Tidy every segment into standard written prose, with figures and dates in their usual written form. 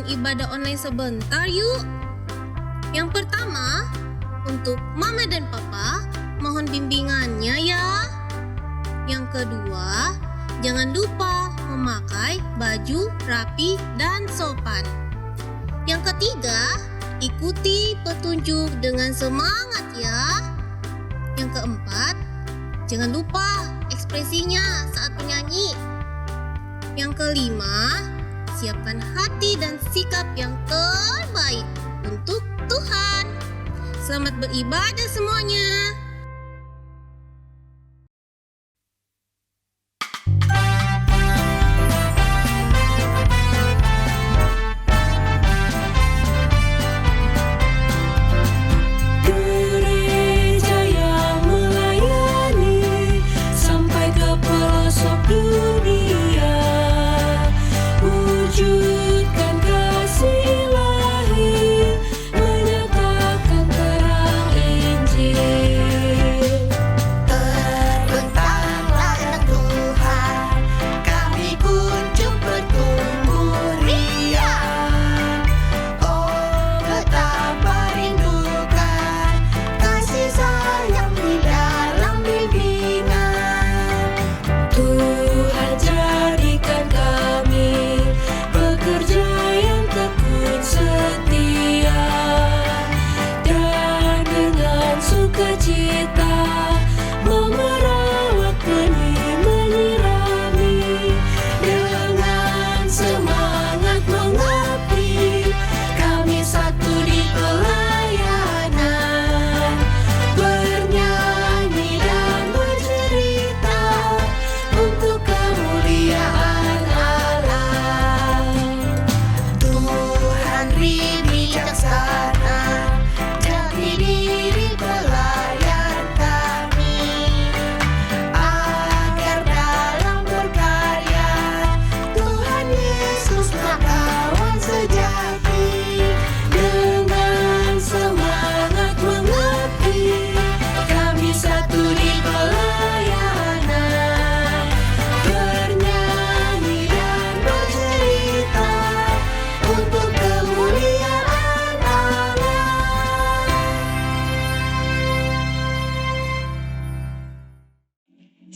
dengan ibadah online sebentar yuk. Yang pertama, untuk Mama dan Papa, mohon bimbingannya ya. Yang kedua, jangan lupa memakai baju rapi dan sopan. Yang ketiga, ikuti petunjuk dengan semangat ya. Yang keempat, jangan lupa ekspresinya saat menyanyi. Yang kelima, siapkan hati dan sikap yang terbaik untuk Tuhan. Selamat beribadah semuanya.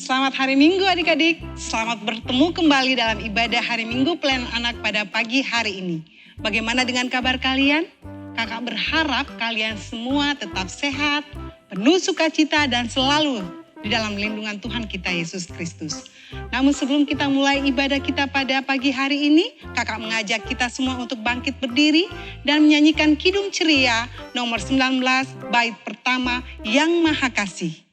Selamat hari Minggu adik-adik, selamat bertemu kembali dalam ibadah hari Minggu pelayanan anak pada pagi hari ini. Bagaimana dengan kabar kalian? Kakak berharap kalian semua tetap sehat, penuh sukacita dan selalu di dalam lindungan Tuhan kita Yesus Kristus. Namun sebelum kita mulai ibadah kita pada pagi hari ini, kakak mengajak kita semua untuk bangkit berdiri dan menyanyikan Kidung Ceria nomor 19 bait pertama Yang Maha Kasih.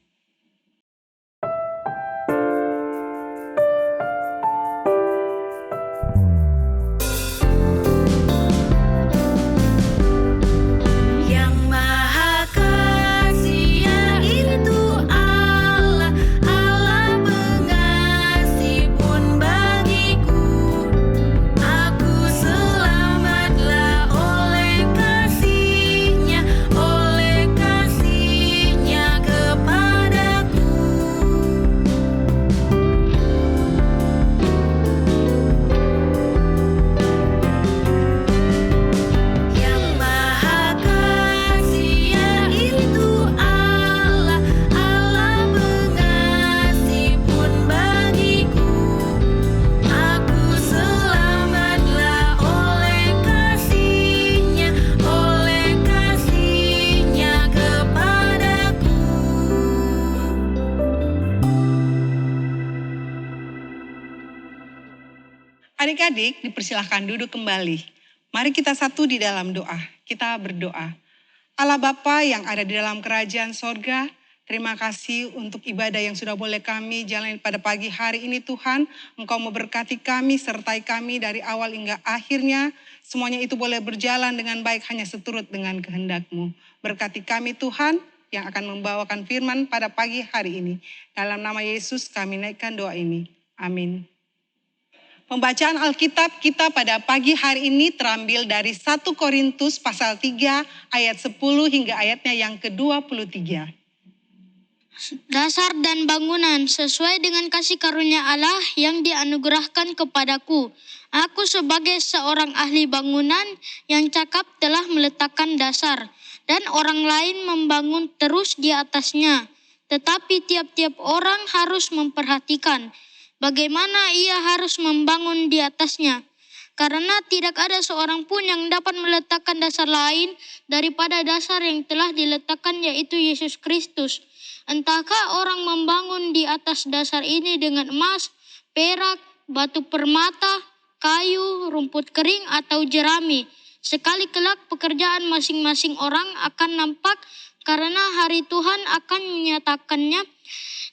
Adik-adik dipersilahkan duduk kembali. Mari kita satu di dalam doa. Kita berdoa. Allah Bapa yang ada di dalam kerajaan sorga, terima kasih untuk ibadah yang sudah boleh kami jalani pada pagi hari ini Tuhan. Engkau memberkati kami, sertai kami dari awal hingga akhirnya. Semuanya itu boleh berjalan dengan baik hanya seturut dengan kehendak-Mu. Berkati kami Tuhan yang akan membawakan firman pada pagi hari ini. Dalam nama Yesus kami naikkan doa ini. Amin. Pembacaan Alkitab kita pada pagi hari ini terambil dari 1 Korintus pasal 3 ayat 10 hingga ayatnya yang ke-23. dasar dan bangunan sesuai dengan kasih karunia Allah yang dianugerahkan kepadaku. Aku sebagai seorang ahli bangunan yang cakap telah meletakkan dasar, dan orang lain membangun terus di atasnya. Tetapi tiap-tiap orang harus memperhatikan bagaimana ia harus membangun di atasnya. Karena tidak ada seorang pun yang dapat meletakkan dasar lain daripada dasar yang telah diletakkan, yaitu Yesus Kristus. Entahkah orang membangun di atas dasar ini dengan emas, perak, batu permata, kayu, rumput kering, atau jerami. Sekali kelak pekerjaan masing-masing orang akan nampak, karena hari Tuhan akan menyatakannya.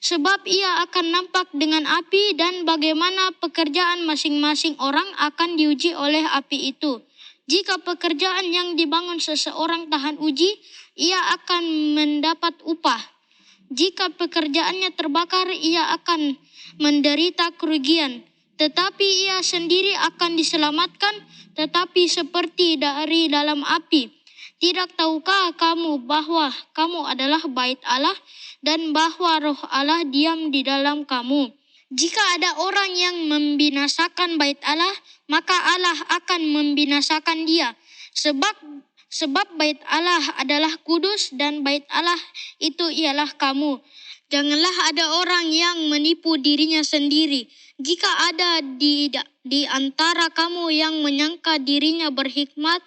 Sebab ia akan nampak dengan api, dan bagaimana pekerjaan masing-masing orang akan diuji oleh api itu. Jika pekerjaan yang dibangun seseorang tahan uji, ia akan mendapat upah. Jika pekerjaannya terbakar, ia akan menderita kerugian. Tetapi ia sendiri akan diselamatkan, tetapi seperti dari dalam api. Tidak tahukah kamu bahwa kamu adalah bait Allah dan bahwa Roh Allah diam di dalam kamu? Jika ada orang yang membinasakan bait Allah, maka Allah akan membinasakan dia. Sebab bait Allah adalah kudus, dan bait Allah itu ialah kamu. Janganlah ada orang yang menipu dirinya sendiri. Jika ada di antara kamu yang menyangka dirinya berhikmat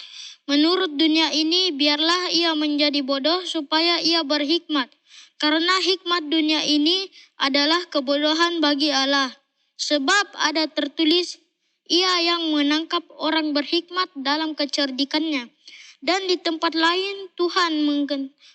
menurut dunia ini, biarlah ia menjadi bodoh supaya ia berhikmat. Karena hikmat dunia ini adalah kebodohan bagi Allah. Sebab ada tertulis, ia yang menangkap orang berhikmat dalam kecerdikannya. Dan di tempat lain Tuhan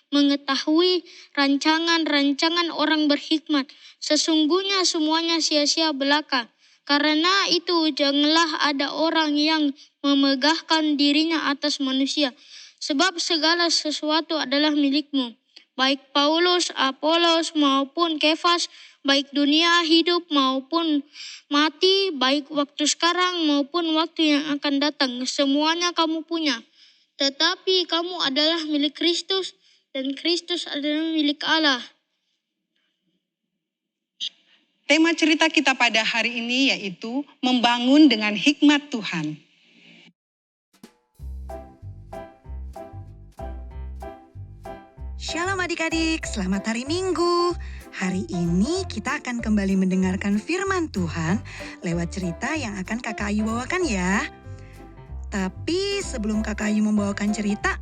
mengetahui rancangan-rancangan orang berhikmat. Sesungguhnya semuanya sia-sia belaka. Karena itu janganlah ada orang yang memegahkan dirinya atas manusia. Sebab segala sesuatu adalah milikmu. Baik Paulus, Apolos maupun Kefas, baik dunia hidup maupun mati, baik waktu sekarang maupun waktu yang akan datang. Semuanya kamu punya. Tetapi kamu adalah milik Kristus, dan Kristus adalah milik Allah. Tema cerita kita pada hari ini yaitu membangun dengan hikmat Tuhan. Shalom adik-adik, selamat hari Minggu. Hari ini kita akan kembali mendengarkan firman Tuhan lewat cerita yang akan Kakak Ayu bawakan ya. Tapi sebelum Kakak Ayu membawakan cerita,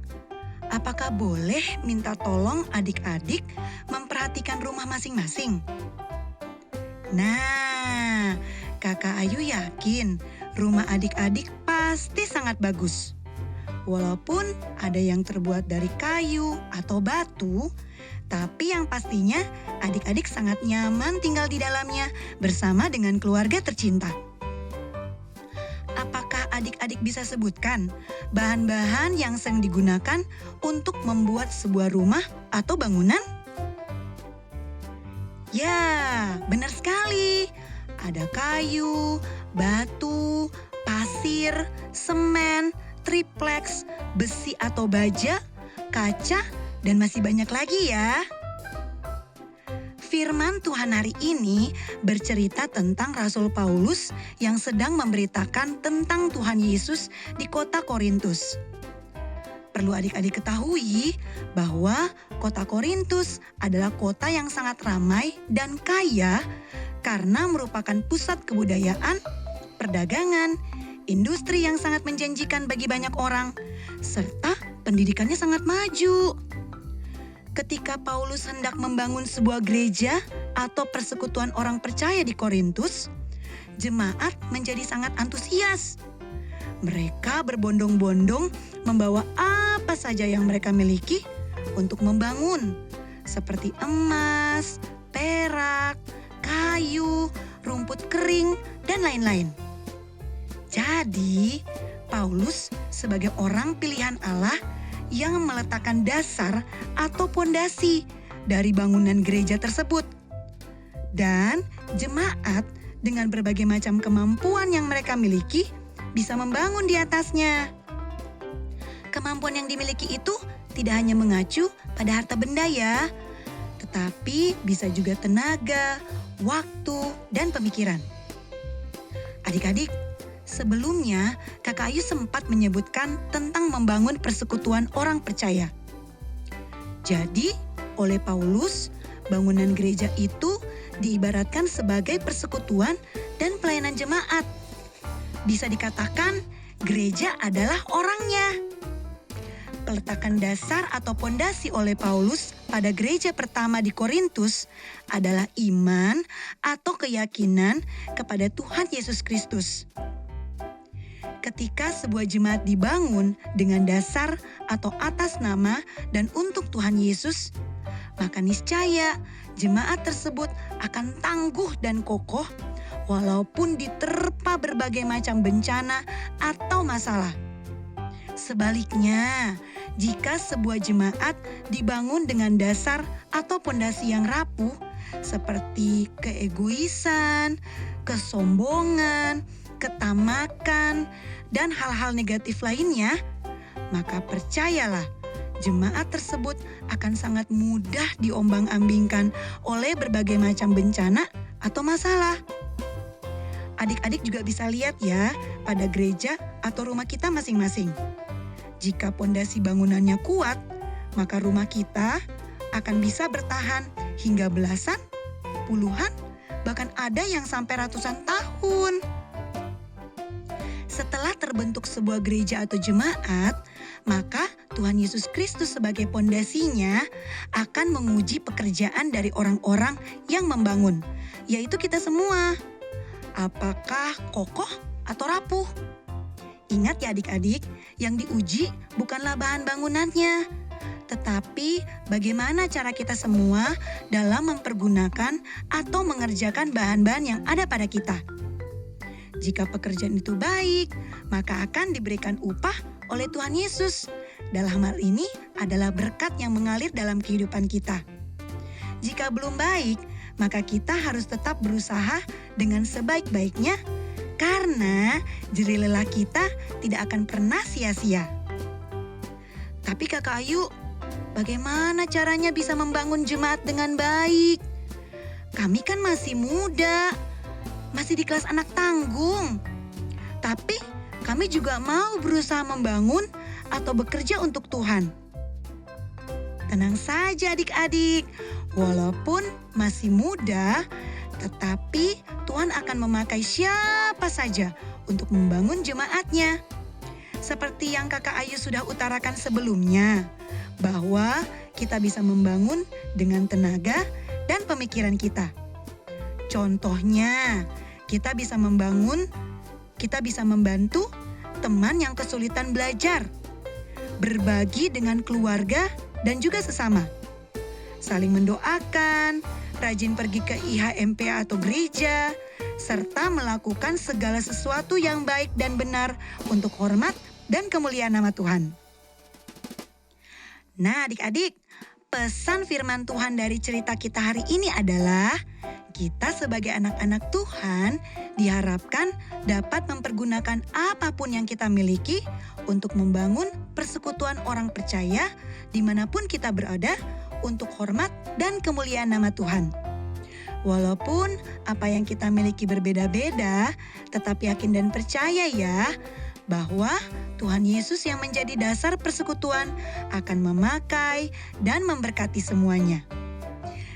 apakah boleh minta tolong adik-adik memperhatikan rumah masing-masing? Nah, Kakak Ayu yakin rumah adik-adik pasti sangat bagus. Walaupun ada yang terbuat dari kayu atau batu, tapi yang pastinya adik-adik sangat nyaman tinggal di dalamnya bersama dengan keluarga tercinta. Apakah adik-adik bisa sebutkan bahan-bahan yang sering digunakan untuk membuat sebuah rumah atau bangunan? Ya, benar sekali. Ada kayu, batu, pasir, semen, tripleks, besi atau baja, kaca, dan masih banyak lagi ya. Firman Tuhan hari ini bercerita tentang Rasul Paulus yang sedang memberitakan tentang Tuhan Yesus di kota Korintus. Perlu adik-adik ketahui bahwa kota Korintus adalah kota yang sangat ramai dan kaya karena merupakan pusat kebudayaan, perdagangan, industri yang sangat menjanjikan bagi banyak orang, serta pendidikannya sangat maju. Ketika Paulus hendak membangun sebuah gereja atau persekutuan orang percaya di Korintus, jemaat menjadi sangat antusias. Mereka berbondong-bondong membawa apa saja yang mereka miliki untuk membangun, seperti emas, perak, kayu, rumput kering, dan lain-lain. Jadi, Paulus sebagai orang pilihan Allah yang meletakkan dasar atau pondasi dari bangunan gereja tersebut. Dan jemaat dengan berbagai macam kemampuan yang mereka miliki bisa membangun di atasnya. Kemampuan yang dimiliki itu tidak hanya mengacu pada harta benda ya, tetapi bisa juga tenaga, waktu, dan pemikiran. Adik-adik, sebelumnya Kakak Ayu sempat menyebutkan tentang membangun persekutuan orang percaya. Jadi, oleh Paulus, bangunan gereja itu diibaratkan sebagai persekutuan dan pelayanan jemaat. Bisa dikatakan gereja adalah orangnya. Peletakan dasar atau pondasi oleh Paulus pada gereja pertama di Korintus adalah iman atau keyakinan kepada Tuhan Yesus Kristus. Ketika sebuah jemaat dibangun dengan dasar atau atas nama dan untuk Tuhan Yesus, maka niscaya jemaat tersebut akan tangguh dan kokoh walaupun diterpa berbagai macam bencana atau masalah. Sebaliknya, jika sebuah jemaat dibangun dengan dasar atau pondasi yang rapuh, seperti keegoisan, kesombongan, ketamakan, dan hal-hal negatif lainnya, maka percayalah, jemaat tersebut akan sangat mudah diombang-ambingkan oleh berbagai macam bencana atau masalah. Adik-adik juga bisa lihat ya pada gereja atau rumah kita masing-masing. Jika pondasi bangunannya kuat, maka rumah kita akan bisa bertahan hingga belasan, puluhan, bahkan ada yang sampai ratusan tahun. Setelah terbentuk sebuah gereja atau jemaat, maka Tuhan Yesus Kristus sebagai pondasinya akan menguji pekerjaan dari orang-orang yang membangun, yaitu kita semua. Apakah kokoh atau rapuh? Ingat ya adik-adik, yang diuji bukanlah bahan bangunannya, tetapi bagaimana cara kita semua dalam mempergunakan atau mengerjakan bahan-bahan yang ada pada kita. Jika pekerjaan itu baik, maka akan diberikan upah oleh Tuhan Yesus. Dalam hal ini adalah berkat yang mengalir dalam kehidupan kita. Jika belum baik, maka kita harus tetap berusaha dengan sebaik-baiknya, karena jerih lelah kita tidak akan pernah sia-sia. Tapi Kakak Ayu, bagaimana caranya bisa membangun jemaat dengan baik? Kami kan masih muda, masih di kelas anak tanggung. Tapi kami juga mau berusaha membangun atau bekerja untuk Tuhan. Tenang saja adik-adik, walaupun masih muda, tetapi Tuhan akan memakai siapa saja untuk membangun jemaatnya. Seperti yang Kakak Ayu sudah utarakan sebelumnya, bahwa kita bisa membangun dengan tenaga dan pemikiran kita. Contohnya, kita bisa membantu teman yang kesulitan belajar, berbagi dengan keluarga dan juga sesama, saling mendoakan, rajin pergi ke IHMP atau gereja, serta melakukan segala sesuatu yang baik dan benar untuk hormat dan kemuliaan nama Tuhan. Nah adik-adik, pesan firman Tuhan dari cerita kita hari ini adalah kita sebagai anak-anak Tuhan diharapkan dapat mempergunakan apapun yang kita miliki untuk membangun persekutuan orang percaya dimanapun kita berada untuk hormat dan kemuliaan nama Tuhan. Walaupun apa yang kita miliki berbeda-beda, tetapi yakin dan percaya ya bahwa Tuhan Yesus yang menjadi dasar persekutuan akan memakai dan memberkati semuanya.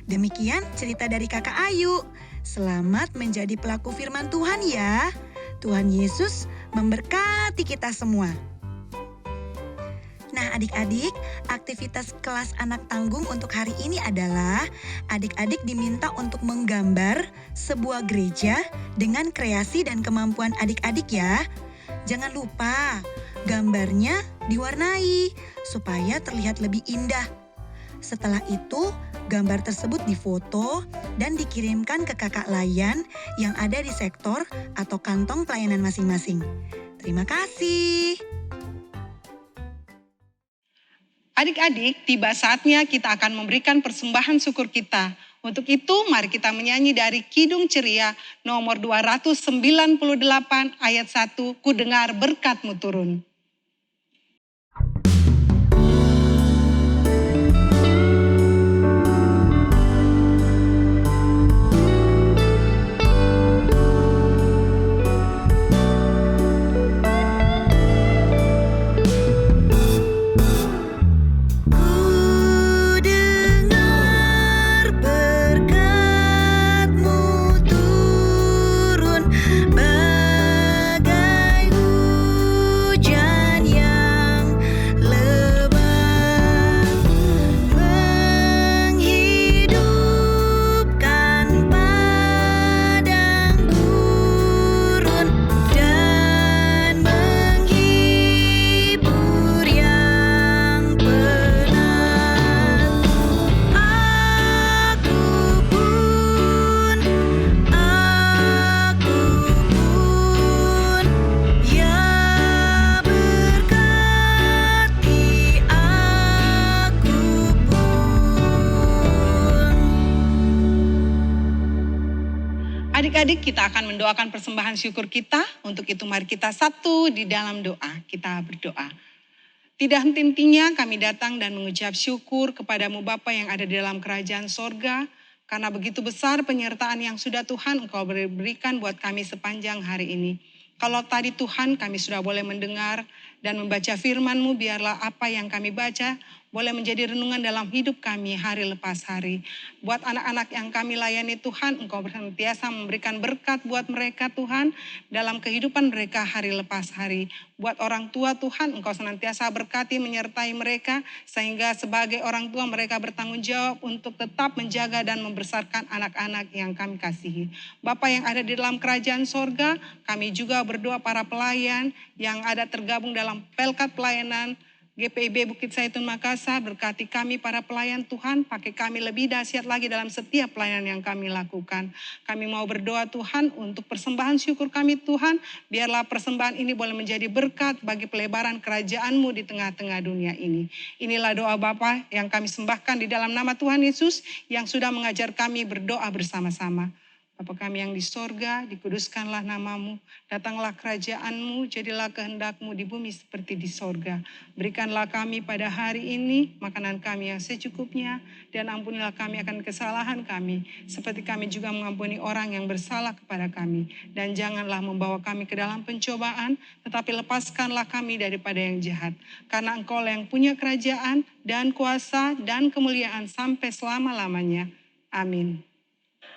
Demikian cerita dari Kakak Ayu. Selamat menjadi pelaku firman Tuhan ya. Tuhan Yesus memberkati kita semua. Nah adik-adik, aktivitas kelas anak tanggung untuk hari ini adalah adik-adik diminta untuk menggambar sebuah gereja dengan kreasi dan kemampuan adik-adik ya. Jangan lupa, gambarnya diwarnai supaya terlihat lebih indah. Setelah itu, gambar tersebut difoto dan dikirimkan ke kakak layan yang ada di sektor atau kantong pelayanan masing-masing. Terima kasih. Adik-adik, tiba saatnya kita akan memberikan persembahan syukur kita. Untuk itu, mari kita menyanyi dari Kidung Ceria nomor 298 ayat 1, Ku dengar berkat-Mu turun. Adik-adik, kita akan mendoakan persembahan syukur kita. Untuk itu mari kita satu di dalam doa. Kita berdoa. Tidak henti-hentinya kami datang dan mengucap syukur kepadamu Bapa yang ada di dalam kerajaan sorga. Karena begitu besar penyertaan yang sudah Tuhan Engkau berikan buat kami sepanjang hari ini. Kalau tadi Tuhan kami sudah boleh mendengar dan membaca firman-Mu, biarlah apa yang kami baca boleh menjadi renungan dalam hidup kami hari lepas hari. Buat anak-anak yang kami layani Tuhan, Engkau senantiasa memberikan berkat buat mereka Tuhan dalam kehidupan mereka hari lepas hari. Buat orang tua Tuhan, Engkau senantiasa berkati menyertai mereka sehingga sebagai orang tua mereka bertanggung jawab untuk tetap menjaga dan membesarkan anak-anak yang kami kasihi. Bapa yang ada di dalam kerajaan sorga, kami juga berdoa para pelayan yang ada tergabung dalam Pelkat Pelayanan GPIB Bukit Zaitun Makassar, berkati kami para pelayan Tuhan, pakai kami lebih dahsyat lagi dalam setiap pelayanan yang kami lakukan. Kami mau berdoa Tuhan untuk persembahan syukur kami Tuhan, biarlah persembahan ini boleh menjadi berkat bagi pelebaran kerajaan-Mu di tengah-tengah dunia ini. Inilah doa Bapa yang kami sembahkan di dalam nama Tuhan Yesus yang sudah mengajar kami berdoa bersama-sama. Bapa kami yang di sorga, dikuduskanlah namamu, datanglah kerajaan-Mu, jadilah kehendak-Mu di bumi seperti di sorga. Berikanlah kami pada hari ini makanan kami yang secukupnya, dan ampunilah kami akan kesalahan kami, seperti kami juga mengampuni orang yang bersalah kepada kami. Dan janganlah membawa kami ke dalam pencobaan, tetapi lepaskanlah kami daripada yang jahat. Karena Engkau yang punya kerajaan dan kuasa dan kemuliaan sampai selama-lamanya. Amin.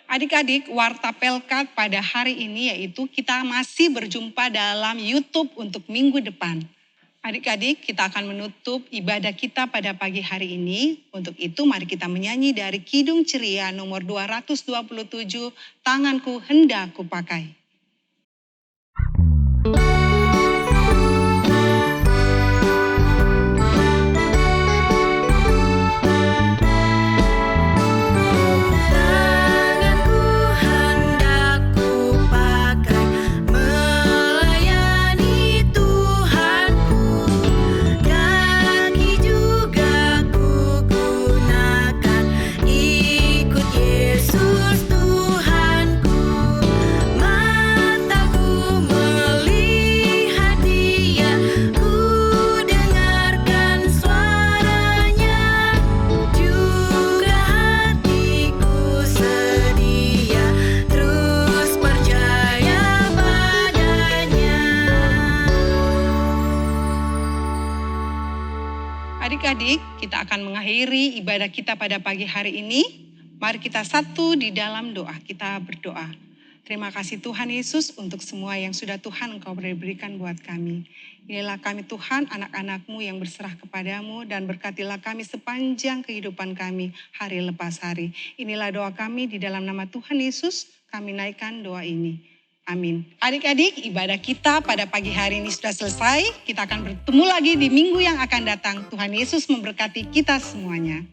Adik-adik, Warta Pelkat pada hari ini yaitu kita masih berjumpa dalam YouTube untuk minggu depan. Adik-adik, kita akan menutup ibadah kita pada pagi hari ini. Untuk itu mari kita menyanyi dari Kidung Ceria nomor 227, Tanganku Hendak Kupakai. Adik-adik, kita akan mengakhiri ibadah kita pada pagi hari ini. Mari kita satu di dalam doa. Kita berdoa. Terima kasih Tuhan Yesus untuk semua yang sudah Tuhan Engkau berikan buat kami. Inilah kami Tuhan, anak-anak-Mu yang berserah kepadamu, dan berkatilah kami sepanjang kehidupan kami hari lepas hari. Inilah doa kami di dalam nama Tuhan Yesus, kami naikkan doa ini. Amin. Adik-adik, ibadah kita pada pagi hari ini sudah selesai. Kita akan bertemu lagi di minggu yang akan datang. Tuhan Yesus memberkati kita semuanya.